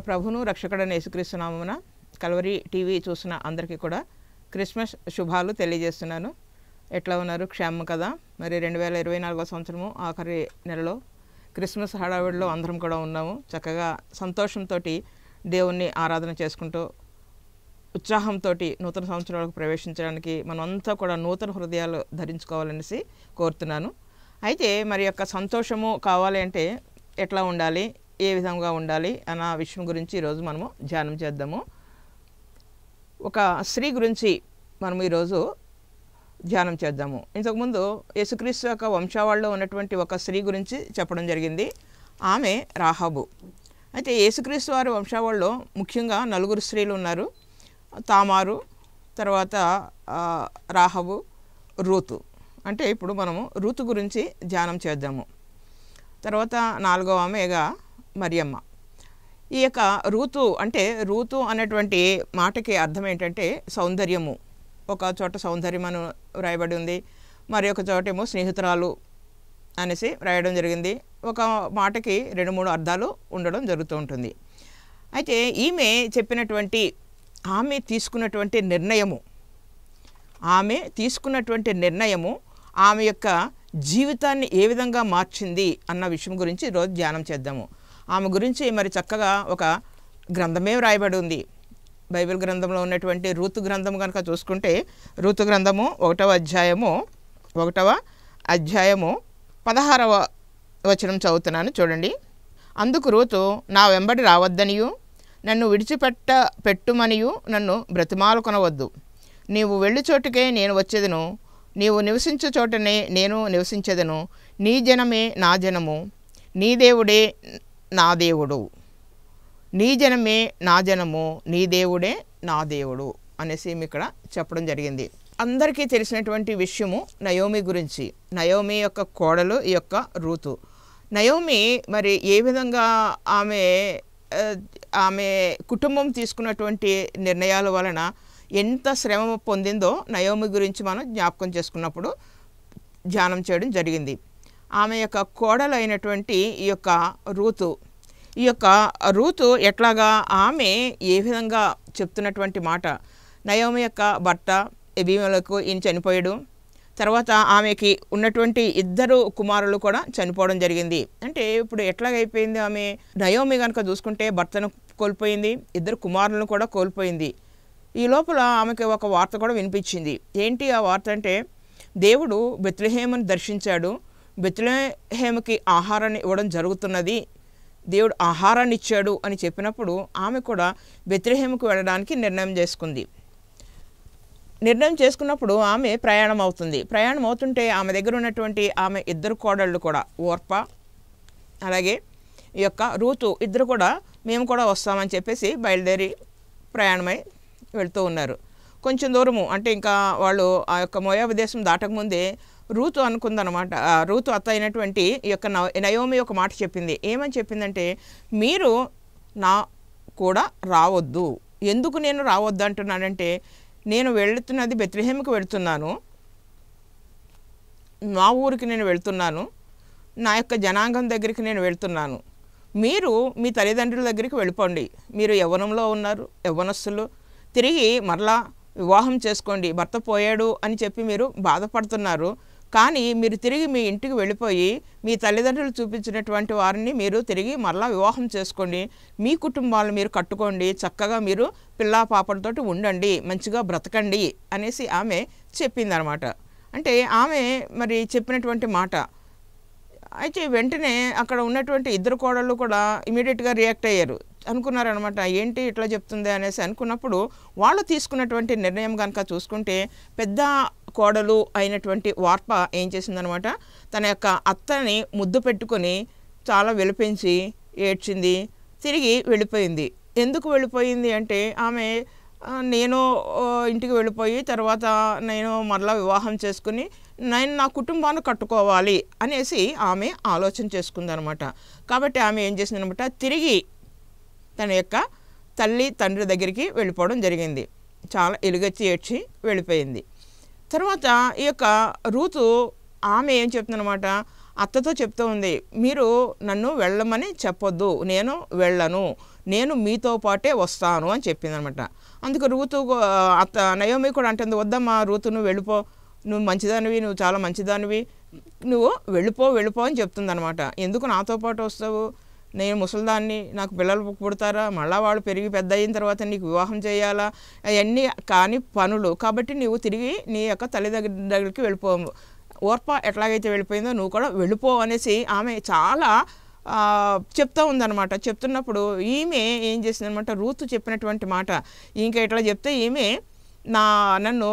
ప్రభును రక్షకుడైన యేసుక్రీస్తు నామమున కల్వరి టీవీ చూసిన అందరికీ కూడా క్రిస్మస్ శుభాలు తెలియజేస్తున్నాను. ఎట్లా ఉన్నారు? క్షేమం కదా? మరి 2024 సంవత్సరము ఆఖరి నెలలో క్రిస్మస్ హడావిడిలో అందరం కూడా ఉన్నాము. చక్కగా సంతోషంతో దేవుణ్ణి ఆరాధన చేసుకుంటూ ఉత్సాహంతో నూతన సంవత్సరాలకు ప్రవేశించడానికి మనమంతా కూడా నూతన హృదయాలు ధరించుకోవాలనేసి కోరుతున్నాను. అయితే మరి యొక్క సంతోషము కావాలి అంటే ఎట్లా ఉండాలి, ఏ విధంగా ఉండాలి అన్న విషయం గురించి ఈరోజు మనము ధ్యానం చేద్దాము. ఒక స్త్రీ గురించి మనం ఈరోజు ధ్యానం చేద్దాము. ఇంతకుముందు యేసుక్రీస్తు యొక్క వంశావళిలో ఉన్నటువంటి ఒక స్త్రీ గురించి చెప్పడం జరిగింది. ఆమె రాహాబు. అయితే యేసుక్రీస్తు వారి వంశావళిలో ముఖ్యంగా 4 స్త్రీలు ఉన్నారు. తామారు, తర్వాత రాహాబు, రూతు. అంటే ఇప్పుడు మనము రూతు గురించి ధ్యానం చేద్దాము. తర్వాత 4వ ఆమెగా మరియమ్మ. ఈ యొక్క రూతు అంటే రూతు అనేటువంటి మాటకి అర్థం ఏంటంటే సౌందర్యము. ఒక చోట సౌందర్యం అని రాయబడి ఉంది, మరి ఒక చోటేమో స్నేహితురాలు అనేసి రాయడం జరిగింది. ఒక మాటకి 2-3 అర్థాలు ఉండడం జరుగుతూ ఉంటుంది. అయితే ఈమె చెప్పినటువంటి ఆమె తీసుకున్నటువంటి నిర్ణయము ఆమె యొక్క జీవితాన్ని ఏ విధంగా మార్చింది అన్న విషయం గురించి ఈరోజు ధ్యానం చేద్దాము. ఆమె గురించి మరి చక్కగా ఒక గ్రంథమే రాయబడి ఉంది. బైబిల్ గ్రంథంలో ఉన్నటువంటి రూతు గ్రంథం కనుక చూసుకుంటే రూతు గ్రంథము 1వ అధ్యాయము 16వ వచనం చదువుతున్నాను, చూడండి. అందుకు రూతు, నా వెంబడి రావద్దనియు నన్ను పెట్టుమనియు నన్ను బ్రతిమాలుకొనవద్దు. నీవు వెళ్ళి చోటుకే నేను వచ్చేదను, నీవు నివసించే చోటనే నేను నివసించేదను. నీ జనమే నా జనము, నీ దేవుడే నా దేవుడు. నీ జనమే నా జనము, నీ దేవుడే నా దేవుడు అనేసి ఇక్కడ చెప్పడం జరిగింది. అందరికీ తెలిసినటువంటి విషయము నయోమి గురించి. నయోమి యొక్క కోడలు ఈ యొక్క రూతు. నయోమి మరి ఏ విధంగా ఆమె కుటుంబం తీసుకున్నటువంటి నిర్ణయాల వలన ఎంత శ్రమ పొందిందో నయోమి గురించి మనం జ్ఞాపకం చేసుకున్నప్పుడు ధ్యానం చేయడం జరిగింది. ఆమె యొక్క కోడలు అయినటువంటి ఈ యొక్క రూతు ఎట్లాగా ఆమె ఏ విధంగా చెప్తున్నటువంటి మాట. నయోమి యొక్క భర్త ఎబీమెలెకు ఈయన చనిపోయాడు. తర్వాత ఆమెకి ఉన్నటువంటి 2 కుమారులు కూడా చనిపోవడం జరిగింది. అంటే ఇప్పుడు ఎట్లాగైపోయింది ఆమె? నయోమి కనుక చూసుకుంటే భర్తను కోల్పోయింది, 2 కుమారులను కూడా కోల్పోయింది. ఈ లోపల ఆమెకి ఒక వార్త కూడా వినిపించింది. ఏంటి ఆ వార్త అంటే, దేవుడు బెత్లెహేమును దర్శించాడు, బెత్లెహేముకి ఆహారాన్ని ఇవ్వడం జరుగుతున్నది, దేవుడు ఆహారాన్ని ఇచ్చాడు అని చెప్పినప్పుడు ఆమె కూడా బెత్లెహేముకు వెళ్ళడానికి నిర్ణయం చేసుకున్నప్పుడు ఆమె ప్రయాణం అవుతుంటే ఆమె దగ్గర ఉన్నటువంటి ఆమె 2 కోడళ్ళు కూడా, ఓర్ప అలాగే ఈ యొక్క రూతు, 2 కూడా మేము కూడా వస్తామని చెప్పేసి బయలుదేరి ప్రయాణమై వెళ్తూ ఉన్నారు. కొంచెం దూరము అంటే ఇంకా వాళ్ళు ఆ యొక్క మోయాబు దేశం దాటకముందే రూతు అనుకుందనమాట. రూతు అత్త అయినటువంటి ఈ యొక్క నయోమి ఒక మాట చెప్పింది. ఏమని చెప్పిందంటే, మీరు నా కూడా రావద్దు. ఎందుకు నేను రావద్దు అంటున్నానంటే, నేను వెళుతున్నది బెత్లెహేముకి వెళుతున్నాను, మా ఊరికి నేను వెళ్తున్నాను, నా యొక్క జనాంగం దగ్గరికి నేను వెళ్తున్నాను. మీరు మీ తల్లిదండ్రుల దగ్గరికి వెళ్ళిపోండి. మీరు యవ్వనంలో ఉన్నారు, యవ్వనస్తులు, తిరిగి మరలా వివాహం చేసుకోండి. భర్త పోయాడు అని చెప్పి మీరు బాధపడుతున్నారు, కానీ మీరు తిరిగి మీ ఇంటికి వెళ్ళిపోయి మీ తల్లిదండ్రులు చూపించినటువంటి వారిని మీరు తిరిగి మరలా వివాహం చేసుకోండి, మీ కుటుంబాలను మీరు కట్టుకోండి, చక్కగా మీరు పిల్లా పాపలతోటి ఉండండి, మంచిగా బ్రతకండి అనేసి ఆమె చెప్పిందనమాట. అంటే ఆమె మరి చెప్పినటువంటి మాట. అయితే వెంటనే అక్కడ ఉన్నటువంటి 2 కోడళ్ళు కూడా ఇమీడియట్గా రియాక్ట్ అయ్యారు. అనుకున్నారనమాట, ఏంటి ఇట్లా చెప్తుంది అనేసి అనుకున్నప్పుడు వాళ్ళు తీసుకున్నటువంటి నిర్ణయం కనుక చూసుకుంటే, పెద్ద కోడలు అయినటువంటి వార్ప ఏం చేసిందనమాట, తన యొక్క అత్తని ముద్దు పెట్టుకొని చాలా విలపించి ఏడ్చింది, తిరిగి వెళ్ళిపోయింది. ఎందుకు వెళ్ళిపోయింది అంటే, ఆమె నేను ఇంటికి వెళ్ళిపోయి తర్వాత నేను మరలా వివాహం చేసుకుని నేను నా కుటుంబాన్ని కట్టుకోవాలి అనేసి ఆమె ఆలోచన చేసుకుందనమాట. కాబట్టి ఆమె ఏం చేసిందనమాట, తిరిగి తన యొక్క తల్లి తండ్రి దగ్గరికి వెళ్ళిపోవడం జరిగింది. చాలా ఎలుగెత్తి ఏడ్చి వెళ్ళిపోయింది. తర్వాత ఈ యొక్క రూతు ఆమె ఏం చెప్తుందనమాట, అత్తతో చెప్తూ ఉంది, మీరు నన్ను వెళ్ళమని చెప్పొద్దు, నేను వెళ్ళను, నేను మీతో పాటే వస్తాను అని చెప్పిందనమాట. అందుకు రూతు నయోమి కూడా అంటుంది, వద్దమ్మా రూతు, నువ్వు వెళ్ళిపో, నువ్వు మంచిదానివి, నువ్వు చాలా మంచిదానివి, నువ్వు వెళ్ళిపో అని చెప్తుందనమాట. ఎందుకు నాతో పాటు వస్తావు, నేను ముసలిదాన్ని, నాకు పిల్లలు పుడతారా, మళ్ళీ వాళ్ళు పెరిగి పెద్ద అయిన తర్వాత నీకు వివాహం చేయాలా, అవన్నీ కాని పనులు, కాబట్టి నువ్వు తిరిగి నీ యొక్క తల్లి దగ్గరికి వెళ్ళిపో, ఓర్ప ఎట్లాగైతే వెళ్ళిపోయిందో నువ్వు కూడా వెళ్ళిపో అనేసి ఆమె చాలా చెప్తూ ఉందన్నమాట. చెప్తున్నప్పుడు ఈమె ఏం చేసిందనమాట, రూతు చెప్పినటువంటి మాట ఇంకా ఇట్లా చెప్తే ఈమె నన్ను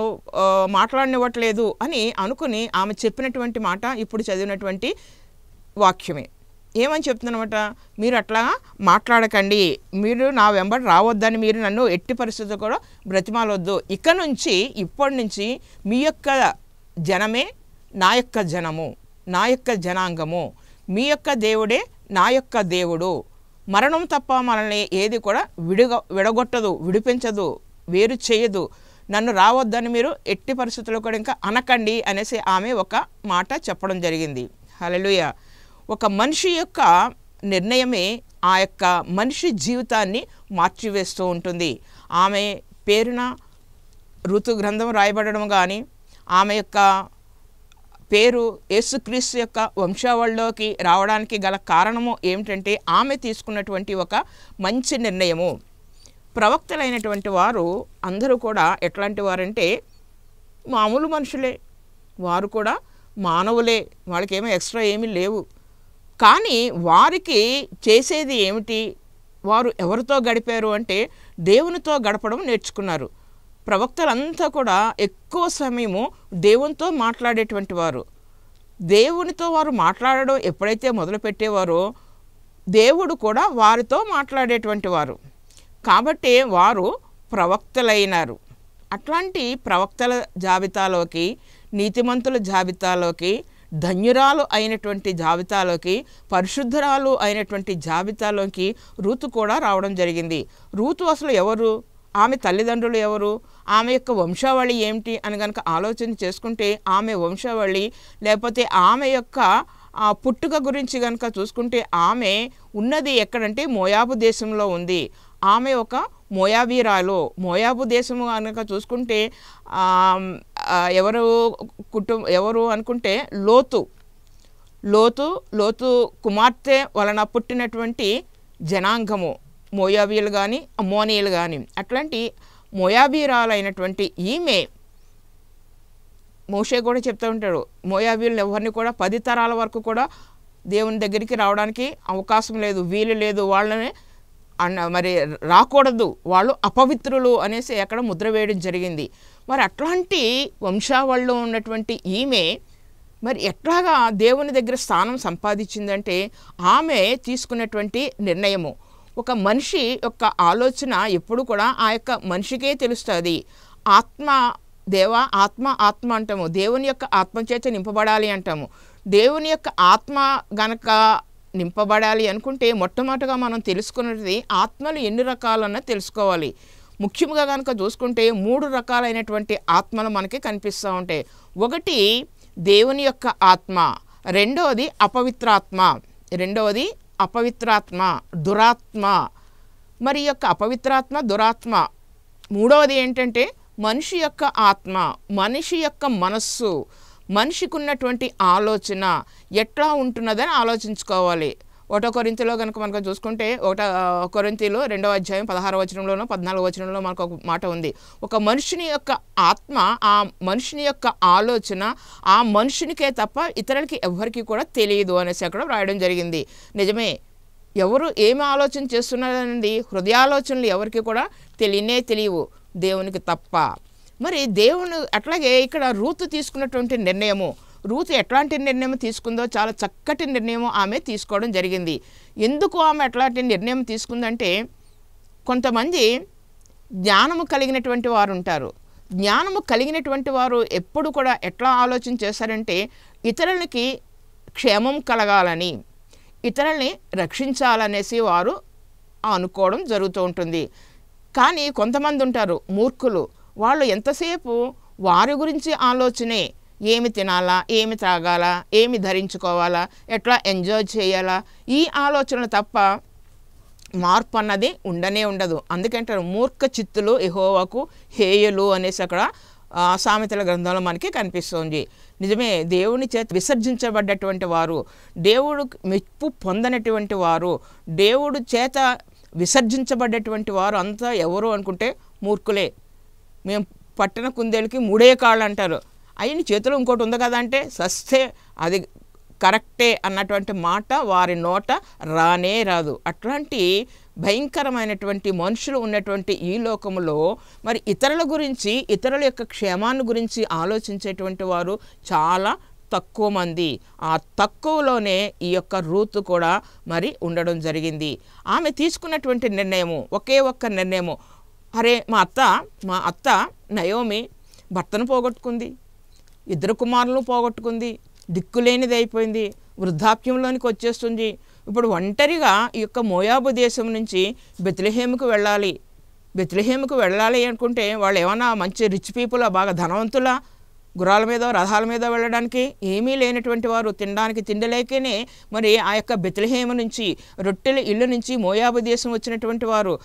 మాట్లాడనివ్వట్లేదు అని అనుకుని ఆమె చెప్పినటువంటి మాట ఇప్పుడు చదివినటువంటి వాక్యమే. ఏమని చెప్తుందనమాట, మీరు అట్లా మాట్లాడకండి, మీరు నా వెంబడి రావద్దని మీరు నన్ను ఎట్టి పరిస్థితుల్లో కూడా బ్రతిమాలొద్దు, ఇప్పటి నుంచి మీ యొక్క జనమే నా యొక్క జనము, నా యొక్క జనాంగము, మీ యొక్క దేవుడే నా యొక్క దేవుడు, మరణం తప్ప మనల్ని ఏది కూడా విడగొట్టదు, విడిపించదు, వేరు చేయదు, నన్ను రావద్దని మీరు ఎట్టి పరిస్థితుల్లో కూడా ఇంకా అనకండి అనేసి ఆమె ఒక మాట చెప్పడం జరిగింది. హల్లెలూయా. ఒక మనిషి యొక్క నిర్ణయమే ఆ యొక్క మనిషి జీవితాన్ని మార్చివేస్తూ ఉంటుంది. ఆమె పేరున ఋతు గ్రంథం రాయబడడం కానీ, ఆమె యొక్క పేరు యేసుక్రీస్తు యొక్క వంశావళిలోకి రావడానికి గల కారణము ఏమిటంటే ఆమె తీసుకున్నటువంటి ఒక మంచి నిర్ణయము. ప్రవక్తలైనటువంటి వారు అందరూ కూడా ఎట్లాంటి వారంటే మామూలు మనుషులే, వారు కూడా మానవులే, వాళ్ళకేమో ఎక్స్ట్రా ఏమీ లేవు. కానీ వారికి చేసేది ఏమిటి, వారు ఎవరితో గడిపారు అంటే దేవునితో గడపడం నేర్చుకున్నారు. ప్రవక్తలంతా కూడా ఎక్కువ సమయము దేవునితో మాట్లాడేటువంటి వారు. దేవునితో వారు మాట్లాడడం ఎప్పుడైతే మొదలుపెట్టేవారో దేవుడు కూడా వారితో మాట్లాడేటువంటి వారు. కాబట్టి వారు ప్రవక్తలైనారు. అట్లాంటి ప్రవక్తల జాబితాలోకి, నీతిమంతుల జాబితాలోకి, ధన్యురాలు అయినటువంటి జాబితాలోకి, పరిశుద్ధరాలు అయినటువంటి జాబితాలోకి రూతు కూడా రావడం జరిగింది. రూతు అసలు ఎవరు, ఆమె తల్లిదండ్రులు ఎవరు, ఆమె యొక్క వంశావళి ఏమిటి అని కనుక ఆలోచన చేసుకుంటే ఆమె వంశావళి లేకపోతే ఆమె యొక్క పుట్టుక గురించి కనుక చూసుకుంటే ఆమె ఉన్నది ఎక్కడంటే మోయాబు దేశంలో ఉంది. ఆమె ఒక మోయాబీరాలు. మోయాబు దేశము కనుక చూసుకుంటే ఎవరు అనుకుంటే లోతు కుమార్తె వలన పుట్టినటువంటి జనాంగము మోయాబీలు కానీ అమ్మోనీయులు కానీ. అట్లాంటి మోయాబీరాలైనటువంటి ఈమె, మోషే కూడా చెప్తూ ఉంటాడు, మోయాబీలను ఎవరిని కూడా 10 తరాల వరకు కూడా దేవుని దగ్గరికి రావడానికి అవకాశం లేదు, వీలు లేదు, వాళ్ళని మరి రాకూడదు, వాళ్ళు అపవిత్రులు అనేసి అక్కడ ముద్ర వేయడం జరిగింది. మరి అట్లాంటి వంశావళిలో ఉన్నటువంటి ఈమె మరి ఎట్లాగా దేవుని దగ్గర స్థానం సంపాదించిందంటే ఆమె తీసుకున్నటువంటి నిర్ణయము. ఒక మనిషి యొక్క ఆలోచన ఎప్పుడు కూడా ఆ యొక్క మనిషికే తెలుస్తుంది. ఆత్మ అంటాము, దేవుని యొక్క ఆత్మచేత నింపబడాలి అంటాము. దేవుని యొక్క ఆత్మ గనక నింపబడాలి అనుకుంటే మొట్టమొదటిగా మనం తెలుసుకున్నది ఆత్మలు ఎన్ని రకాలన్నా తెలుసుకోవాలి. ముఖ్యంగా కనుక చూసుకుంటే 3 రకాలైనటువంటి ఆత్మలు మనకి కనిపిస్తూ ఉంటాయి. ఒకటి దేవుని యొక్క ఆత్మ, రెండవది అపవిత్రాత్మ, దురాత్మ. మరి యొక్క అపవిత్రాత్మ, దురాత్మ. మూడవది ఏంటంటే మనిషి యొక్క ఆత్మ, మనిషి యొక్క మనస్సు, మనిషికి ఉన్నటువంటి ఆలోచన ఎట్లా ఉంటున్నదని ఆలోచించుకోవాలి. 1 కొరింథీలో కనుక మనకు చూసుకుంటే 1 కొరింథీలో 2వ అధ్యాయం 16వ వచనంలోనో 14వ వచనంలో మనకు ఒక మాట ఉంది. ఒక మనుషుని యొక్క ఆత్మ, ఆ మనుషుని యొక్క ఆలోచన ఆ మనుషునికే తప్ప ఇతరులకి ఎవరికి కూడా తెలియదు అనేసి అక్కడ రాయడం జరిగింది. నిజమే, ఎవరు ఏమి ఆలోచన చేస్తున్నారనేది హృదయాలోచనలు ఎవరికి కూడా తెలియవు, దేవునికి తప్ప. మరి దేవుని అట్లాగే ఇక్కడ రూతు తీసుకున్నటువంటి నిర్ణయము, రూతు ఎట్లాంటి నిర్ణయం తీసుకుందో చాలా చక్కటి నిర్ణయం ఆమె తీసుకోవడం జరిగింది. ఎందుకు ఆమె అట్లాంటి నిర్ణయం తీసుకుందంటే కొంతమంది జ్ఞానము కలిగినటువంటి వారు ఉంటారు. జ్ఞానము కలిగినటువంటి వారు ఎప్పుడు కూడా ఎట్లా ఆలోచన చేస్తారంటే ఇతరులకి క్షేమం కలగాలని, ఇతరుల్ని రక్షించాలనేసి వారు అనుకోవడం జరుగుతూ ఉంటుంది. కానీ కొంతమంది ఉంటారు మూర్ఖులు, వాళ్ళు ఎంతసేపు వారి గురించి ఆలోచనే, ఏమి తినాలా, ఏమి త్రాగాలా, ఏమి ధరించుకోవాలా, ఎట్లా ఎంజాయ్ చేయాలా, ఈ ఆలోచనలు తప్ప మార్పు అన్నది ఉండనే ఉండదు. అందుకంటే మూర్ఖ చిత్తులు యెహోవాకు హేయులు అనేసి అక్కడ సామెతల గ్రంథంలో మనకి కనిపిస్తుంది. నిజమే, దేవుని చేత విసర్జించబడ్డటువంటి వారు, దేవుడు మెప్పు పొందనటువంటి వారు, దేవుడు చేత విసర్జించబడ్డటువంటి వారు అంతా ఎవరు అనుకుంటే మూర్ఖులే. మేము పట్టణ కుందేలుకి 3 కాళ్ళు అంటారు. అయిన చేతిలో ఇంకోటి ఉంది కదా అంటే సస్తే అది కరెక్టే అన్నటువంటి మాట వారి నోట రానే రాదు. అట్లాంటి భయంకరమైనటువంటి మనుషులు ఉన్నటువంటి ఈ లోకంలో మరి ఇతరుల గురించి, ఇతరుల యొక్క క్షేమాన్ని గురించి ఆలోచించేటువంటి వారు చాలా తక్కువ మంది. ఆ తక్కువలోనే ఈ యొక్క రూతు కూడా మరి ఉండడం జరిగింది. ఆమె తీసుకున్నటువంటి నిర్ణయము ఒకే ఒక్క నిర్ణయము, అరే మా అత్త నయోమి భర్తను పోగొట్టుకుంది, 2 కుమారులను పోగొట్టుకుంది, దిక్కులేనిది అయిపోయింది, వృద్ధాప్యంలోనికి వచ్చేస్తుంది. ఇప్పుడు ఒంటరిగా ఈ యొక్క మోయాబు దేశం నుంచి బెత్లెహేముకు వెళ్ళాలి అనుకుంటే వాళ్ళు ఏమన్నా మంచి రిచ్ పీపుల్, బాగా ధనవంతులా, గుర్రాల మీద రథాల మీద వెళ్ళడానికి? ఏమీ లేనటువంటి వారు, తినడానికి తిండి లేకనే మరి ఆ యొక్క బెత్లెహేము నుంచి, రొట్టెల ఇల్లు నుంచి మోయాబు దేశం వచ్చినటువంటి వారు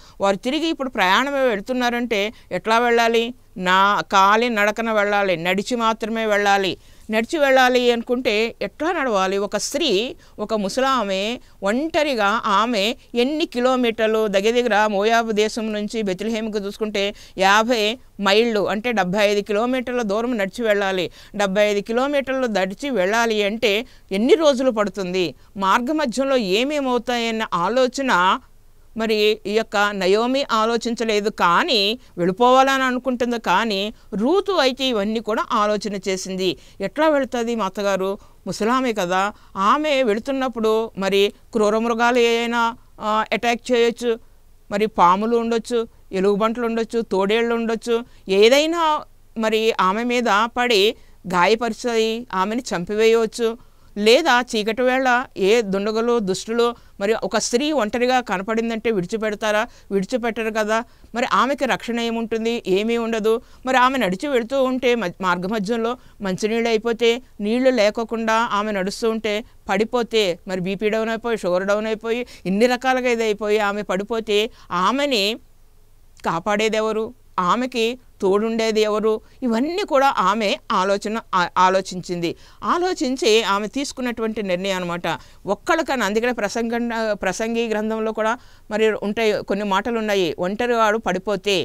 తిరిగి ఇప్పుడు ప్రయాణమే వెళ్తున్నారంటే ఎట్లా వెళ్ళాలి? కాలి నడకన వెళ్ళాలి, నడిచి మాత్రమే వెళ్ళాలి అనుకుంటే ఎట్లా నడవాలి? ఒక స్త్రీ, ఒక ముసలామె ఒంటరిగా ఆమె ఎన్ని కిలోమీటర్లు దగ్గర మోయాబు దేశం నుంచి బెత్లెహేముకు చూసుకుంటే 50 మైళ్ళు అంటే 75 కిలోమీటర్ల దూరం నడిచి వెళ్ళాలి. 75 కిలోమీటర్లు నడిచి వెళ్ళాలి అంటే ఎన్ని రోజులు పడుతుంది? మార్గ మధ్యంలో ఏమేమవుతాయన్న ఆలోచన మరి ఈ యొక్క నయోమి ఆలోచించలేదు, కానీ వెళ్ళిపోవాలని అనుకుంటుంది. కానీ రూతు అయితే ఇవన్నీ కూడా ఆలోచన చేసింది. ఎట్లా వెళుతుంది? మా అత్తగారు ముసలామే కదా, ఆమె వెళుతున్నప్పుడు మరి క్రూర మృగాలు ఏదైనా అటాక్ చేయొచ్చు, మరి పాములు ఉండొచ్చు, ఎలుగుబంట్లు ఉండొచ్చు, తోడేళ్ళు ఉండొచ్చు, ఏదైనా మరి ఆమె మీద పడి గాయపరిచి ఆమెని చంపివేయవచ్చు. లేదా చీకటి వేళ ఏ దుండగులు, దుష్టులు మరి ఒక స్త్రీ ఒంటరిగా కనపడిందంటే విడిచిపెట్టరు కదా. మరి ఆమెకి రక్షణ ఏముంటుంది? ఏమీ ఉండదు. మరి ఆమె నడిచి వెళుతూ ఉంటే మార్గ మధ్యంలో మంచినీళ్ళు అయిపోతే, నీళ్లు లేకోకుండా ఆమె నడుస్తూ ఉంటే పడిపోతే, మరి బీపీ డౌన్ అయిపోయి, షుగర్ డౌన్ అయిపోయి, ఇన్ని రకాలుగా ఇదైపోయి ఆమె పడిపోతే ఆమెని కాపాడేది ఎవరు? ఆమెకి తోడుండేది ఎవరు? ఇవన్నీ కూడా ఆమె ఆలోచించి ఆమె తీసుకున్నటువంటి నిర్ణయం అనమాట. ఒక్కళ్ళకన్నా, అందుకనే ప్రసంగి గ్రంథంలో కూడా మరి ఉంటాయి, కొన్ని మాటలు ఉన్నాయి, ఒంటరి వాడు పడిపోతే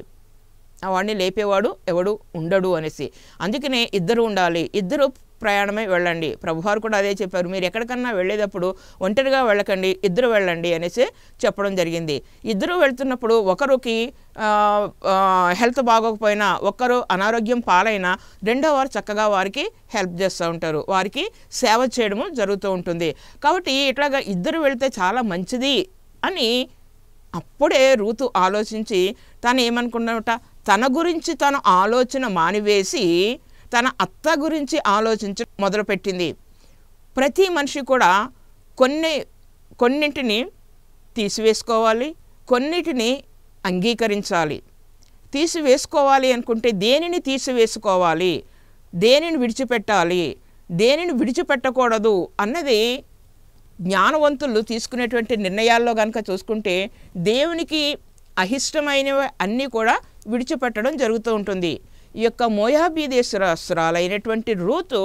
వాడిని లేపేవాడు ఎవడు ఉండడు అనేసి. అందుకనే ఇద్దరు ఉండాలి, ఇద్దరు ప్రయాణమే వెళ్ళండి. ప్రభువారు కూడా అదే చెప్పారు, మీరు ఎక్కడికన్నా వెళ్ళేటప్పుడు ఒంటరిగా వెళ్ళకండి, ఇద్దరు వెళ్ళండి అనేసి చెప్పడం జరిగింది. ఇద్దరు వెళ్తున్నప్పుడు ఒకరికి హెల్త్ బాగోకపోయినా, ఒక్కరు అనారోగ్యం పాలైనా రెండో వారు చక్కగా వారికి హెల్ప్ చేస్తూ ఉంటారు, వారికి సేవ చేయడము జరుగుతూ ఉంటుంది. కాబట్టి ఇట్లాగా ఇద్దరు వెళ్తే చాలా మంచిది అని అప్పుడే రూతు ఆలోచించి తను ఏమనుకున్నట, తన గురించి తను ఆలోచన మానివేసి తన అత్త గురించి ఆలోచించడం మొదలుపెట్టింది. ప్రతి మనిషి కూడా కొన్నింటిని తీసివేసుకోవాలి, కొన్నిటిని అంగీకరించాలి. తీసివేసుకోవాలి అనుకుంటే దేనిని తీసివేసుకోవాలి, దేనిని విడిచిపెట్టాలి, దేనిని విడిచిపెట్టకూడదు అన్నది జ్ఞానవంతులు తీసుకునేటువంటి నిర్ణయాల్లో కనుక చూసుకుంటే దేవునికి అహిష్టమైనవి అన్నీ కూడా విడిచిపెట్టడం జరుగుతూ ఉంటుంది. ఈ యొక్క మోయాబీ దేశరాలైనటువంటి రూతు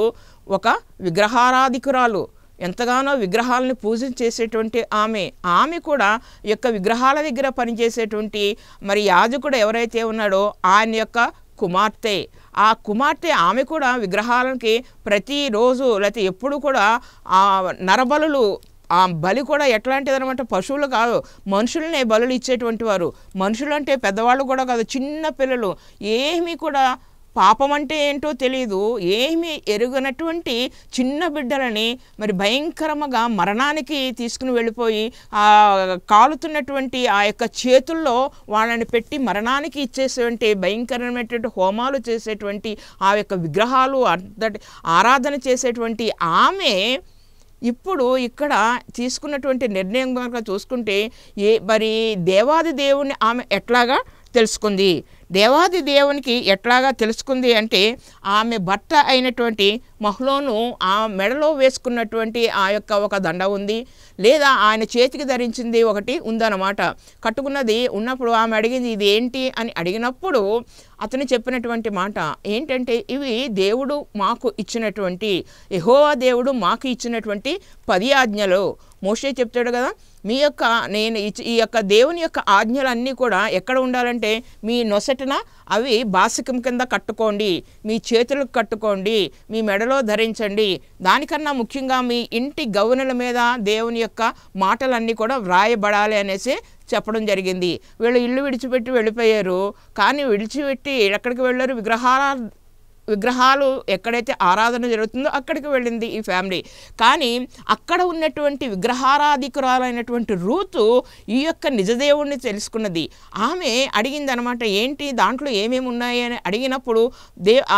ఒక విగ్రహారాధికురాలు, ఎంతగానో విగ్రహాలను పూజ చేసేటువంటి ఆమె కూడా ఈ యొక్క విగ్రహాల దగ్గర పనిచేసేటువంటి మరి యాజకుడు ఎవరైతే ఉన్నాడో ఆయన యొక్క కుమార్తె. ఆ కుమార్తె ఆమె కూడా విగ్రహాలకి ప్రతిరోజు లేకపోతే ఎప్పుడు కూడా నరబలులు, ఆ బలి కూడా ఎట్లాంటిది అనమాట, పశువులు కాదు, మనుషులనే బలులు ఇచ్చేటువంటి వారు. మనుషులు అంటే పెద్దవాళ్ళు కూడా కాదు, చిన్న పిల్లలు, ఏమీ కూడా పాపం అంటే ఏంటో తెలియదు, ఏమీ ఎరుగనటువంటి చిన్న బిడ్డలని మరి భయంకరంగా మరణానికి తీసుకుని వెళ్ళిపోయి కాలుతున్నటువంటి ఆ యొక్క చేతుల్లో వాళ్ళని పెట్టి మరణానికి ఇచ్చేసేటువంటి భయంకరమైనటువంటి హోమాలు చేసేటువంటి ఆ యొక్క విగ్రహాలు ఆరాధన చేసేటువంటి ఆమె ఇప్పుడు ఇక్కడ తీసుకున్నటువంటి నిర్ణయం కనుక చూసుకుంటే మరి దేవాది దేవుణ్ణి ఆమె ఎట్లాగా తెలుసుకుంది. దేవాది దేవునికి ఎట్లాగా తెలుసుకుంది అంటే ఆమె భర్త అయినటువంటి మహ్లోను ఆ మెడలో వేసుకున్నటువంటి ఆ యొక్క ఒక దండ ఉంది, లేదా ఆయన చేతికి ధరించింది ఒకటి ఉందన్నమాట. కట్టుకున్నది ఉన్నప్పుడు ఆమె అడిగింది ఇది ఏంటి అని అడిగినప్పుడు అతను చెప్పినటువంటి మాట ఏంటంటే ఇవి దేవుడు మాకు ఇచ్చినటువంటి, యెహోవా దేవుడు మాకు ఇచ్చినటువంటి 10 ఆజ్ఞలు. మోషే చెప్తాడు కదా, మీ యొక్క ఈ యొక్క దేవుని యొక్క ఆజ్ఞలన్నీ కూడా ఎక్కడ ఉండాలంటే మీ నొసటిన అవి బాసికం కింద కట్టుకోండి, మీ చేతులకు కట్టుకోండి, మీ మెడలో ధరించండి. దానికన్నా ముఖ్యంగా మీ ఇంటి గౌనుల మీద దేవుని యొక్క మాటలన్నీ కూడా వ్రాయబడాలి అనేసి చెప్పడం జరిగింది. వీళ్ళు ఇల్లు విడిచిపెట్టి వెళ్ళిపోయారు, కానీ విడిచిపెట్టి ఎక్కడికి వెళ్ళారు? విగ్రహాలు ఎక్కడైతే ఆరాధన జరుగుతుందో అక్కడికి వెళ్ళింది ఈ ఫ్యామిలీ. కానీ అక్కడ ఉన్నటువంటి విగ్రహారాధికురాలైనటువంటి రూతు ఈ యొక్క నిజదేవుణ్ణి తెలుసుకున్నది. ఆమె అడిగింది అనమాట, ఏంటి దాంట్లో ఏమేమి ఉన్నాయి అని అడిగినప్పుడు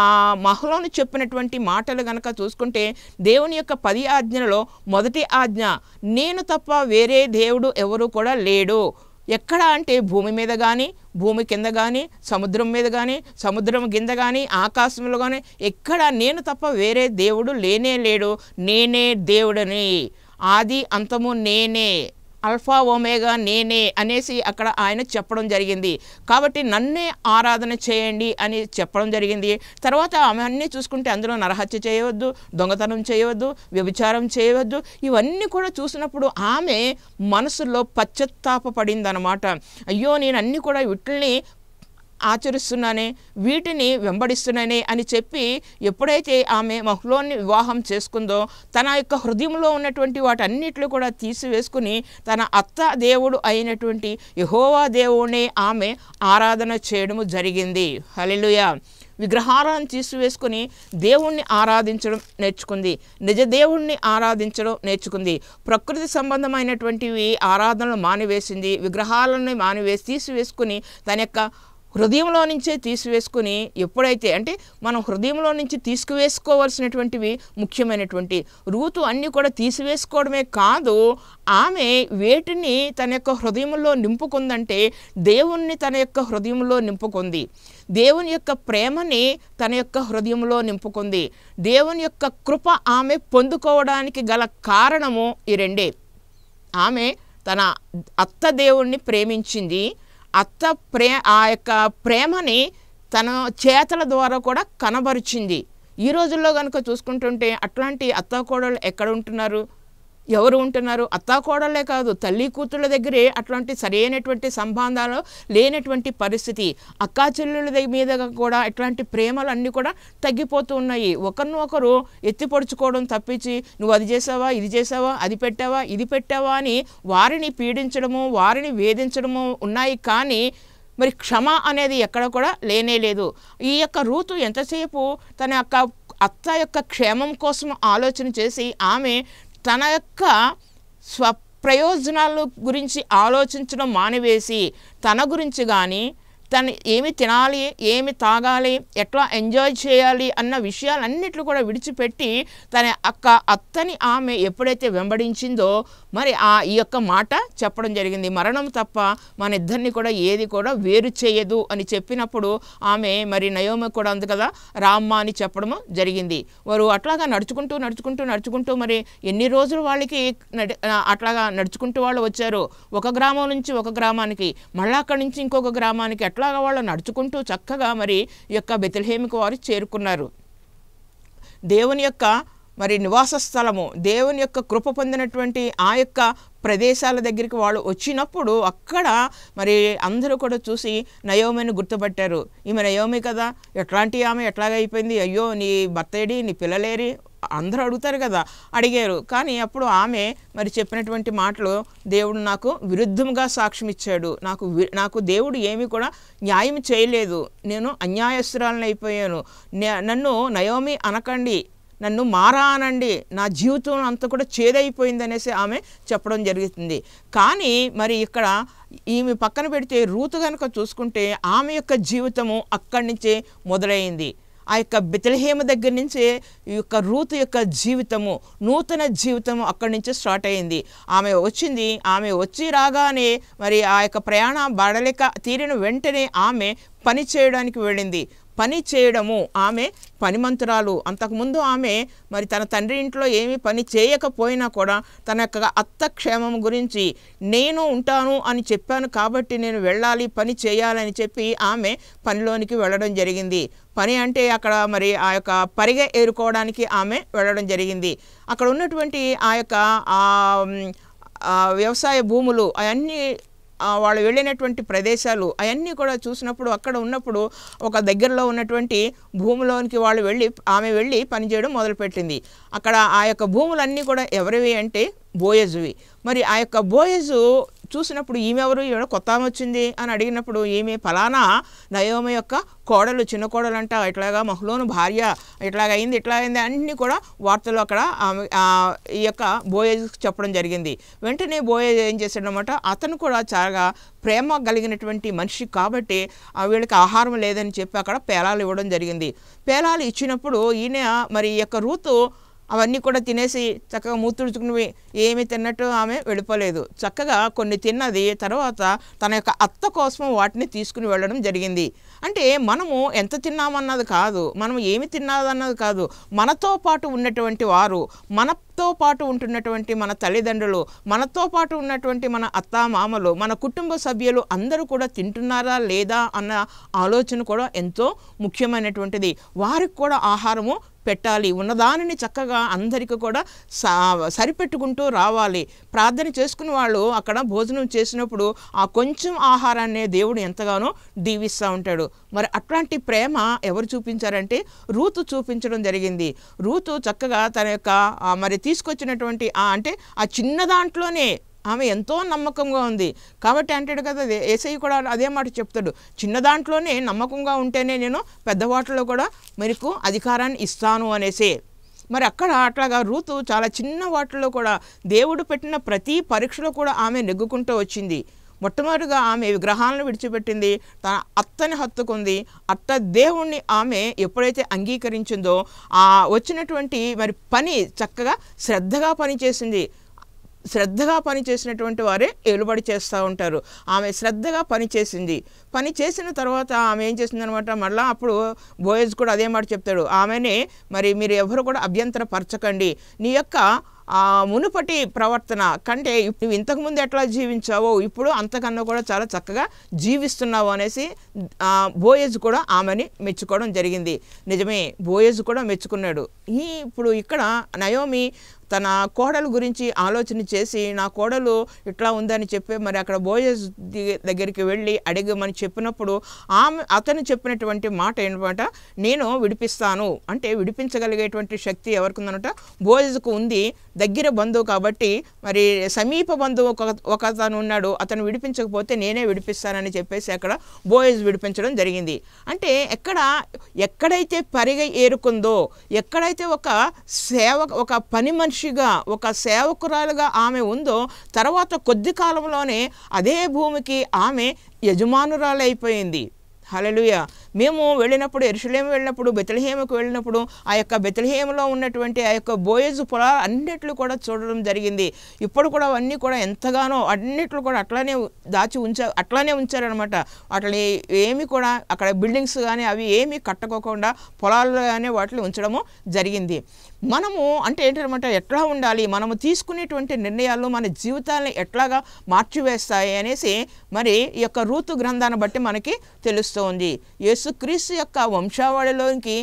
ఆ మహ్లోను చెప్పినటువంటి మాటలు కనుక చూసుకుంటే దేవుని యొక్క 10 ఆజ్ఞలలో మొదటి ఆజ్ఞ, నేను తప్ప వేరే దేవుడు ఎవరు కూడా లేడు. ఎక్కడ అంటే భూమి మీద కానీ, భూమి కింద కానీ, సముద్రం మీద కానీ, సముద్రం కింద కానీ, ఆకాశంలో కానీ ఎక్కడ నేను తప్ప వేరే దేవుడు లేనే లేడు. నేనే దేవుడని, ఆది అంతము నేనే, అల్ఫా ఒమేగా నేనే అనేసి అక్కడ ఆయన చెప్పడం జరిగింది. కాబట్టి నన్నే ఆరాధన చేయండి అని చెప్పడం జరిగింది. తర్వాత ఆమె అన్నీ చూసుకుంటే అందులో నరహత్య చేయవద్దు, దొంగతనం చేయవద్దు, వ్యభిచారం చేయవద్దు, ఇవన్నీ కూడా చూసినప్పుడు ఆమె మనసులో పశ్చాత్తాపపడిందనమాట. అయ్యో నేను అన్నీ కూడా వీటిని ఆచరిస్తున్నానే, వీటిని వెంబడిస్తున్నానే అని చెప్పి ఎప్పుడైతే ఆమె మహ్లోన్ని వివాహం చేసుకుందో తన యొక్క హృదయంలో ఉన్నటువంటి వాటన్నిటిని కూడా తీసివేసుకుని తన అత్త దేవుడు అయినటువంటి యెహోవా దేవుడే ఆమె ఆరాధన చేయడము జరిగింది. హల్లెలూయా. విగ్రహాలను తీసివేసుకుని దేవుణ్ణి ఆరాధించడం నేర్చుకుంది, నిజ దేవుణ్ణి ఆరాధించడం నేర్చుకుంది. ప్రకృతి సంబంధమైనటువంటివి ఆరాధనలు మానివేసింది, విగ్రహాలను తీసివేసుకుని తన యొక్క హృదయంలో నుంచే తీసివేసుకుని, ఎప్పుడైతే అంటే మనం హృదయంలో నుంచి తీసుకువేసుకోవాల్సినటువంటివి ముఖ్యమైనటువంటి రూతు అన్నీ కూడా తీసివేసుకోవడమే కాదు, ఆమె వేటిని తన యొక్క హృదయంలో నింపుకుందంటే దేవుణ్ణి తన యొక్క హృదయంలో నింపుకుంది, దేవుని యొక్క ప్రేమని తన యొక్క హృదయంలో నింపుకుంది. దేవుని యొక్క కృప ఆమె పొందుకోవడానికి గల కారణము ఈ రెండే. ఆమె తన అత్త దేవుణ్ణి ప్రేమించింది, ఆ యొక్క ప్రేమని తన చేతల ద్వారా కూడా కనబరిచింది. ఈ రోజుల్లో కనుక చూసుకుంటుంటే అట్లాంటి అత్తాకోడళ్ళు ఎక్కడ ఉంటున్నారు? ఎవరు ఉంటున్నారు? అత్తాకోడళ్ళే కాదు, తల్లి కూతుళ్ళ దగ్గరే అట్లాంటి సరైనటువంటి సంబంధాలు లేనటువంటి పరిస్థితి. అక్కా చెల్లెళ్ళ మీద కూడా ఇట్లాంటి ప్రేమలు అన్నీ కూడా తగ్గిపోతూ ఉన్నాయి. ఒకరినొకరు ఎత్తి పొడుచుకోవడం తప్పించి నువ్వు అది చేసావా, ఇది చేసావా, అది పెట్టావా, ఇది పెట్టావా అని వారిని పీడించడము, వారిని వేధించడము ఉన్నాయి. కానీ మరి క్షమ అనేది ఎక్కడ కూడా లేనే లేదు. ఈ యొక్క రూతు ఎంతసేపు తన యొక్క అత్త యొక్క క్షేమం కోసం ఆలోచన చేసి ఆమె తన యొక్క స్వప్రయోజనాల గురించి ఆలోచించడం మానివేసి తన గురించి కానీ, తను ఏమి తినాలి, ఏమి తాగాలి, ఎట్లా ఎంజాయ్ చేయాలి అన్న విషయాలన్నిట్లు కూడా విడిచిపెట్టి తన యొక్క అత్తని ఆమె ఎప్పుడైతే వెంబడించిందో మరి ఈ యొక్క మాట చెప్పడం జరిగింది, మరణం తప్ప మన ఇద్దరిని కూడా ఏది కూడా వేరు చేయదు అని చెప్పినప్పుడు ఆమె మరి నయోమి కూడా ఉంది కదా రామ్మ అని చెప్పడము జరిగింది. వారు అట్లాగా నడుచుకుంటూ మరి ఎన్ని రోజులు వాళ్ళకి అట్లాగా నడుచుకుంటూ వాళ్ళు వచ్చారు. ఒక గ్రామం నుంచి ఒక గ్రామానికి, మళ్ళీ అక్కడి నుంచి ఇంకొక గ్రామానికి, అట్లాగా వాళ్ళు నడుచుకుంటూ చక్కగా మరి ఈ యొక్క బెత్లెహేముకు వారు చేరుకున్నారు. దేవుని యొక్క మరి నివాస స్థలము, దేవుని యొక్క కృప పొందినటువంటి ఆ యొక్క ప్రదేశాల దగ్గరికి వాళ్ళు వచ్చినప్పుడు అక్కడ మరి అందరూ కూడా చూసి నయోమిని గుర్తుపట్టారు. ఈమె నయోమి కదా, ఎట్లాంటి ఆమె ఎట్లాగైపోయింది, అయ్యో నీ భర్తేడి, నీ పిల్లలేరి అందరూ అడుగుతారు కదా, అడిగారు. కానీ అప్పుడు ఆమె మరి చెప్పినటువంటి మాటలు, దేవుడు నాకు విరుద్ధంగా సాక్ష్యం ఇచ్చాడు, నాకు దేవుడు ఏమీ కూడా న్యాయం చేయలేదు, నేను అన్యాయస్తురాలను అయిపోయాను, నన్ను నయోమి అనకండి, నన్ను మారా అనండి, నా జీవితం అంతా కూడా చేదైపోయిందనేసి ఆమె చెప్పడం జరుగుతుంది. కానీ మరి ఇక్కడ ఈమె పక్కన పెడితే రూతు కనుక చూసుకుంటే ఆమె యొక్క జీవితము అక్కడి నుంచే మొదలైంది. ఆ యొక్క బెత్లెహేము దగ్గర నుంచి ఈ యొక్క రూతు యొక్క జీవితము, నూతన జీవితము అక్కడి నుంచి స్టార్ట్ అయింది. ఆమె వచ్చింది, ఆమె వచ్చి రాగానే మరి ఆ యొక్క ప్రయాణ బడలిక తీరిన వెంటనే ఆమె పని చేయడానికి వెళ్ళింది. పని చేయడము, ఆమె పనిమంతురాలు. అంతకుముందు ఆమె మరి తన తండ్రి ఇంట్లో ఏమీ పని చేయకపోయినా కూడా తన యొక్క అత్త క్షేమం గురించి నేను ఉంటాను అని చెప్పాను కాబట్టి నేను వెళ్ళాలి, పని చేయాలని చెప్పి ఆమె పనిలోనికి వెళ్ళడం జరిగింది. పని అంటే అక్కడ మరి ఆ యొక్క పరిగె ఏరుకోవడానికి ఆమె వెళ్ళడం జరిగింది. అక్కడ ఉన్నటువంటి ఆ యొక్క వ్యవసాయ భూములు అవన్నీ వాళ్ళు వెళ్ళినటువంటి ప్రదేశాలు అవన్నీ కూడా చూసినప్పుడు అక్కడ ఉన్నప్పుడు ఒక దగ్గరలో ఉన్నటువంటి భూమిలోనికి ఆమె వెళ్ళి పనిచేయడం మొదలుపెట్టింది. అక్కడ ఆ యొక్క భూములన్నీ కూడా ఎవరివి అంటే బోయజువి. మరి ఆ యొక్క బోయజు చూసినప్పుడు ఈమెవరు, ఈవిడ కొత్త ఆమె వచ్చింది అని అడిగినప్పుడు ఈమె ఫలానా నయోమి యొక్క కోడలు, చిన్న కోడలు అంట, ఇట్లాగా మహ్లోను భార్య, ఇట్లా అయింది అన్నీ కూడా వార్తలు అక్కడ ఈ యొక్క బోయజుకి చెప్పడం జరిగింది. వెంటనే బోయజ్ ఏం చేశాడనమాట, అతను కూడా చాలా ప్రేమ కలిగినటువంటి మనిషి కాబట్టి వీళ్ళకి ఆహారం లేదని చెప్పి అక్కడ పేలాలు ఇవ్వడం జరిగింది. పేలాలు ఇచ్చినప్పుడు ఈయన మరి ఈ యొక్క రూతు అవన్నీ కూడా తినేసి చక్కగా మూతుడుచుకుని ఏమి తిన్నట్టు ఆమె వెళ్ళిపోలేదు. చక్కగా కొన్ని తిన్నది. తర్వాత తన యొక్క అత్త కోసం వాటిని తీసుకుని వెళ్ళడం జరిగింది. అంటే మనము ఎంత తిన్నామన్నది కాదు, మనం ఏమి తిన్నాదన్నది కాదు, మనతో పాటు ఉన్నటువంటి వారు, మనతో పాటు ఉంటున్నటువంటి మన తల్లిదండ్రులు, మనతో పాటు ఉన్నటువంటి మన అత్తామామలు, మన కుటుంబ సభ్యులు అందరూ కూడా తింటున్నారా లేదా అన్న ఆలోచన కూడా ఎంతో ముఖ్యమైనటువంటిది. వారికి కూడా ఆహారము పెట్టాలి. ఉన్నదానిని చక్కగా అందరికీ కూడా సరిపెట్టుకుంటూ రావాలి. ప్రార్థన చేసుకుని వాళ్ళు అక్కడ భోజనం చేసినప్పుడు ఆ కొంచెం ఆహారాన్ని దేవుడు ఎంతగానో దీవిస్తూ ఉంటాడు. మరి అట్లాంటి ప్రేమ ఎవరు చూపించారంటే రూతు చూపించడం జరిగింది. రూతు చక్కగా తన యొక్క మరి తీసుకొచ్చినటువంటి అంటే ఆ చిన్న దాంట్లోనే ఆమె ఎంతో నమ్మకంగా ఉంది కాబట్టి అంటాడు కదా, యేసయ్య కూడా అదే మాట చెప్తాడు, చిన్న దాంట్లోనే నమ్మకంగా ఉంటేనే నేను పెద్ద వాటిలో కూడా మీకు అధికారాన్ని ఇస్తాను అనేసి. మరి అక్కడ అట్లాగా రూతు చాలా చిన్న వాటిలో కూడా దేవుడు పెట్టిన ప్రతి పరీక్షలో కూడా ఆమె నెగ్గుకుంటూ వచ్చింది. మొట్టమొదటిగా ఆమె విగ్రహాలను విడిచిపెట్టింది, తన అత్తని హత్తుకుంది. అత్త దేవుణ్ణి ఆమె ఎప్పుడైతే అంగీకరించిందో వచ్చినటువంటి మరి పని చక్కగా శ్రద్ధగా పనిచేసింది. శ్రద్ధగా పనిచేసినటువంటి వారే ఏలుబడి చేస్తూ ఉంటారు. ఆమె శ్రద్ధగా పనిచేసింది. పని చేసిన తర్వాత ఆమె ఏం చేసిందనమాట, మళ్ళీ అప్పుడు బోయజ్ కూడా అదే మాట చెప్తాడు, ఆమెనే మరి మీరు ఎవరు కూడా అభ్యంతరపరచకండి, నీ యొక్క మునుపటి ప్రవర్తన కంటే నువ్వు ఇంతకుముందు ఎట్లా జీవించావో ఇప్పుడు అంతకన్నా కూడా చాలా చక్కగా జీవిస్తున్నావు అనేసి బోయజ్ కూడా ఆమెని మెచ్చుకోవడం జరిగింది. నిజమే, బోయజ్ కూడా మెచ్చుకున్నాడు. ఇప్పుడు ఇక్కడ నయోమి తన కోడలు గురించి ఆలోచన చేసి నా కోడలు ఇట్లా ఉందని చెప్పి మరి అక్కడ బోయజ్ దగ్గరికి వెళ్ళి అడిగమని చెప్పినప్పుడు అతను చెప్పినటువంటి మాట ఏంటంట, నేను విడిపిస్తాను అంటే విడిపించగలిగేటువంటి శక్తి ఎవరికి ఉందనట, బోయజ్కు ఉంది. దగ్గర బంధువు కాబట్టి మరి సమీప బంధువు ఒకతను ఉన్నాడు, అతను విడిపించకపోతే నేనే విడిపిస్తానని చెప్పేసి అక్కడ బోయజ్ విడిపించడం జరిగింది. అంటే ఎక్కడైతే పరిగె ఏరుకుందో, ఎక్కడైతే ఒక పని మనిషిగా ఒక సేవకురాలుగా ఆమె ఉందో, తర్వాత కొద్ది కాలంలోనే అదే భూమికి ఆమె యజమానురాలైపోయింది. హల్లెలూయా. మేము వెళ్ళినప్పుడు యెరూషలేము వెళ్ళినప్పుడు బెత్లెహేముకు వెళ్ళినప్పుడు ఆ యొక్క బెత్లెహేములో ఉన్నటువంటి ఆ యొక్క బోయజు పొలాలు అన్నిట్లు కూడా చూడడం జరిగింది. ఇప్పుడు కూడా అవన్నీ కూడా ఎంతగానో అన్నిట్లు కూడా అట్లానే ఉంచారనమాట. వాటిని ఏమి కూడా అక్కడ బిల్డింగ్స్ కానీ అవి ఏమీ కట్టుకోకుండా పొలాల్లో కానీ వాటిని ఉంచడము జరిగింది. మనము అంటే ఏంటనమాట, ఎట్లా ఉండాలి, మనము తీసుకునేటువంటి నిర్ణయాలు మన జీవితాన్ని ఎట్లాగా మార్చివేస్తాయి అనేసి మరి ఈ యొక్క రూతు గ్రంథాన్ని బట్టి మనకి తెలుస్తుంది. యేసుక్రీస్తు యొక్క వంశావళిలోనికి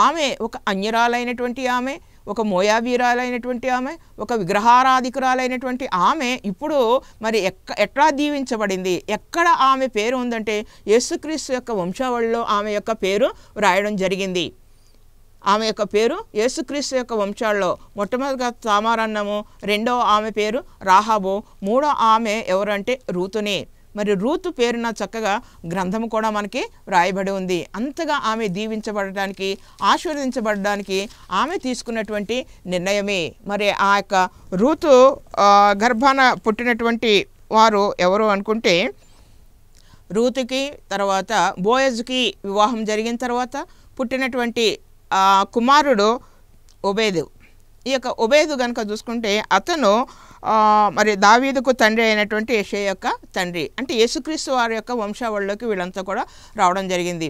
ఆమె ఒక అన్యరాలైనటువంటి ఆమె, ఒక మోయాబీరాలైనటువంటి ఆమె, ఒక విగ్రహారాధికురాలైనటువంటి ఆమె ఇప్పుడు మరి ఎట్లా దీవించబడింది, ఎక్కడ ఆమె పేరు ఉందంటే యేసుక్రీస్తు యొక్క వంశావళిలో ఆమె యొక్క పేరు రాయడం జరిగింది. ఆమె యొక్క పేరు యేసుక్రీస్తు యొక్క వంశాల్లో మొట్టమొదటిగా తామారన్నము, రెండో ఆమె పేరు రాహాబు, మూడో ఆమె ఎవరంటే రూతునే. మరి రూతు పేరున చక్కగా గ్రంథము కూడా మనకి రాయబడి ఉంది. అంతగా ఆమె దీవించబడడానికి ఆశీర్వదించబడడానికి ఆమె తీసుకున్నటువంటి నిర్ణయమే. మరి ఆ యొక్క రూతు గర్భాన పుట్టినటువంటి వారు ఎవరు అనుకుంటే, రూతుకి తర్వాత బోయజ్కి వివాహం జరిగిన తర్వాత పుట్టినటువంటి కుమారుడు ఒబేదు. ఈ యొక్క ఒబేదు కనుక చూసుకుంటే అతను మరి దావీదుకు తండ్రి అయినటువంటి యెషయా యొక్క తండ్రి. అంటే యేసుక్రీస్తు వారి యొక్క వంశావళిలోకి వీళ్ళంతా కూడా రావడం జరిగింది.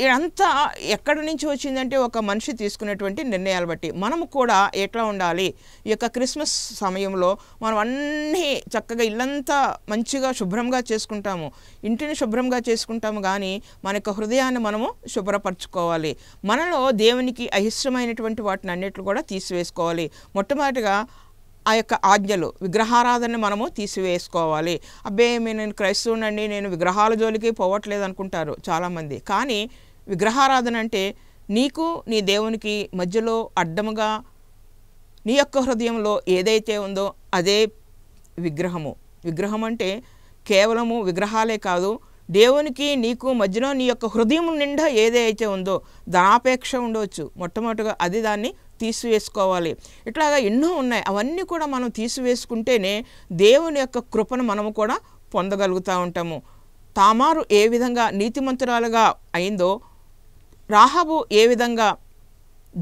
ఇదంతా ఎక్కడి నుంచి వచ్చిందంటే ఒక మనిషి తీసుకునేటువంటి నిర్ణయాలు బట్టి. మనము కూడా ఎట్లా ఉండాలి, ఈ యొక్క క్రిస్మస్ సమయంలో మనం అన్నీ చక్కగా ఇల్లంతా మంచిగా శుభ్రంగా చేసుకుంటాము, ఇంటిని శుభ్రంగా చేసుకుంటాము, కానీ మన యొక్క హృదయాన్ని మనము శుభ్రపరచుకోవాలి. మనలో దేవునికి అయిష్టమైనటువంటి వాటిని అన్నిట్లు కూడా తీసివేసుకోవాలి. మొట్టమొదటిగా ఆ యొక్క ఆజ్ఞలు, విగ్రహారాధన మనము తీసివేసుకోవాలి. అబ్బే నేను క్రైస్తవునండి, నేను విగ్రహాల జోలికి పోవట్లేదు అనుకుంటారు చాలామంది. కానీ విగ్రహారాధన అంటే నీకు నీ దేవునికి మధ్యలో అడ్డముగా నీ యొక్క హృదయంలో ఏదైతే ఉందో అదే విగ్రహము. విగ్రహం అంటే కేవలము విగ్రహాలే కాదు, దేవునికి నీకు మధ్యలో నీ యొక్క హృదయం నిండా ఏదైతే ఉందో ధనాపేక్ష ఉండవచ్చు. మొట్టమొదటిగా అది దాన్ని తీసివేసుకోవాలి. ఇట్లాగా ఎన్నో ఉన్నాయి. అవన్నీ కూడా మనం తీసివేసుకుంటేనే దేవుని యొక్క కృపను మనము కూడా పొందగలుగుతూ ఉంటాము. తామారు ఏ విధంగా నీతిమంతురాలుగా అయిందో, రాహాబు ఏ విధంగా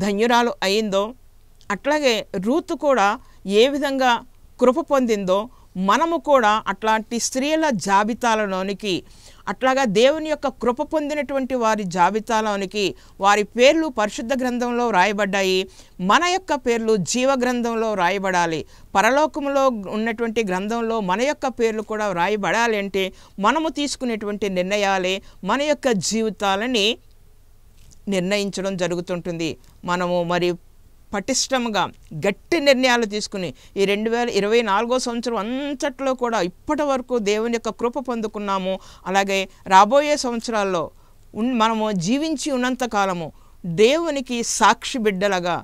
ధన్యురాలు అయిందో, అట్లాగే రూతు కూడా ఏ విధంగా కృప పొందిందో మనము కూడా అట్లాంటి స్త్రీల జాబితాలలోనికి, అట్లాగా దేవుని యొక్క కృప పొందినటువంటి వారి జాబితాలోనికి వారి పేర్లు పరిశుద్ధ గ్రంథంలో రాయబడ్డాయి. మన యొక్క పేర్లు జీవ గ్రంథంలో రాయబడాలి. పరలోకములో ఉన్నటువంటి గ్రంథంలో మన యొక్క పేర్లు కూడా రాయబడాలి. అంటే మనము తీసుకునేటువంటి నిర్ణయాలే మన యొక్క జీవితాలని నిర్ణయించడం జరుగుతుంటుంది. మనము మరి పటిష్టంగా గట్టి నిర్ణయాలు తీసుకుని ఈ 2024 సంవత్సరం అంతట్లో కూడా ఇప్పటి వరకు దేవుని యొక్క కృప పొందుకున్నాము. అలాగే రాబోయే సంవత్సరాల్లో మనము జీవించి ఉన్నంతకాలము దేవునికి సాక్షి బిడ్డలుగా,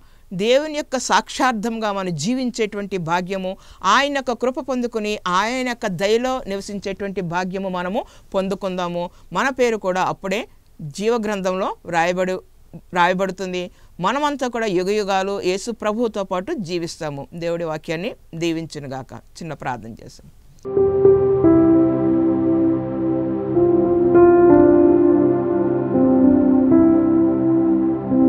దేవుని యొక్క సాక్షార్థంగా మనం జీవించేటువంటి భాగ్యము, ఆయన యొక్క కృప పొందుకుని ఆయన యొక్క దయలో నివసించేటువంటి భాగ్యము మనము పొందుకుందాము. మన పేరు కూడా అప్పుడే జీవగ్రంథంలో రాయబడుతుంది. మనమంతా కూడా యుగయుగాలు యేసు ప్రభువుతో పాటు జీవిస్తాము. దేవుడి వాక్యాన్ని దీవించునుగాక. చిన్న ప్రార్థన చేస్తాం.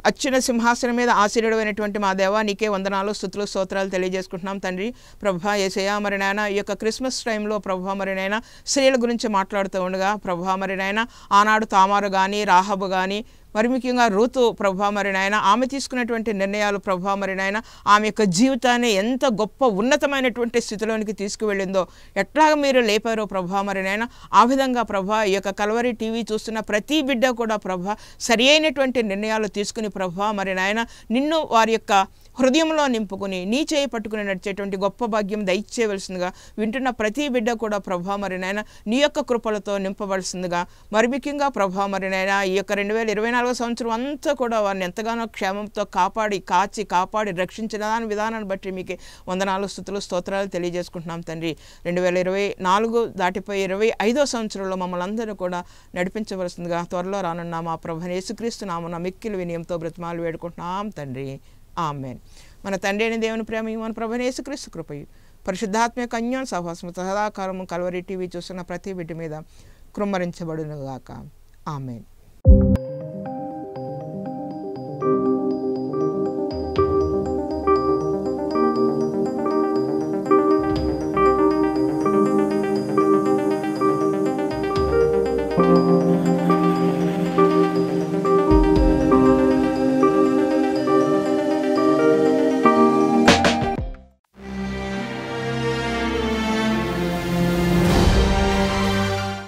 అచ్చిన సింహాసనం మీద ఆశీర్వడమైనటువంటి మా దేవా, నీకే వందనాలు, స్తుతులు, స్తోత్రాలు తెలియజేసుకుంటున్నాం తండ్రి. ప్రభా యేసయ్యా, మరి నాయన ఈ యొక్క క్రిస్మస్ టైంలో ప్రభా మరి నాయన స్త్రీల గురించి మాట్లాడుతూ ఉండగా ప్రభా మరి నాయన ఆనాడు తామారు కానీ రాహాబు కానీ మరి ముఖ్యంగా రూతు ప్రభా మరి నాయన ఆమె తీసుకున్నటువంటి నిర్ణయాలు ప్రభా మరి నాయన ఆమె యొక్క జీవితాన్ని ఎంత గొప్ప ఉన్నతమైనటువంటి స్థితిలోనికి తీసుకువెళ్ళిందో, ఎట్లాగా మీరు లేపారో ప్రభా మరి నాయన ఆ విధంగా ప్రభా ఈ యొక్క కల్వరి టీవీ చూస్తున్న ప్రతి బిడ్డ కూడా ప్రభా సరి అయినటువంటి నిర్ణయాలు తీసుకుని ప్రభా మరి నాయన నిన్ను వారి యొక్క హృదయంలో నింపుకుని నీ చేయి పట్టుకుని నడిచేటువంటి గొప్ప భాగ్యం దయచేయవలసిందిగా వింటున్న ప్రతి బిడ్డ కూడా ప్రభా మరి నాయన నీ యొక్క కృపలతో నింపవలసిందిగా, మరి ముఖ్యంగా ప్రభా మరి నాయన ఈ యొక్క 2024 సంవత్సరం అంతా కూడా వారిని ఎంతగానో క్షేమంతో కాపాడి రక్షించిన దాని విధానాన్ని బట్టి మీకు వందనాలు, స్తుతులు, స్తోత్రాలు తెలియజేసుకుంటున్నాం తండ్రి. 2024 దాటిపోయి 25వ సంవత్సరంలో మమ్మల్ని అందరూ కూడా నడిపించవలసిందిగా త్వరలో రానున్న మా ప్రభువైన యేసుక్రీస్తు నామమున మిక్కిలి వినయంతో బ్రతిమాలు వేడుకుంటున్నాం తండ్రి. ఆమేన్. మన తండ్రి అయిన దేవుని ప్రేమయు మన ప్రభువైన యేసుక్రీస్తు కృపయు పరిశుద్ధాత్మ యొక్క అన్యోన్య సహవాసము సదాకాలము కల్వరి టీవీ చూస్తున్న ప్రతి బిడ్డ మీద కృమ్మరించబడునుగాక. ఆమేన్.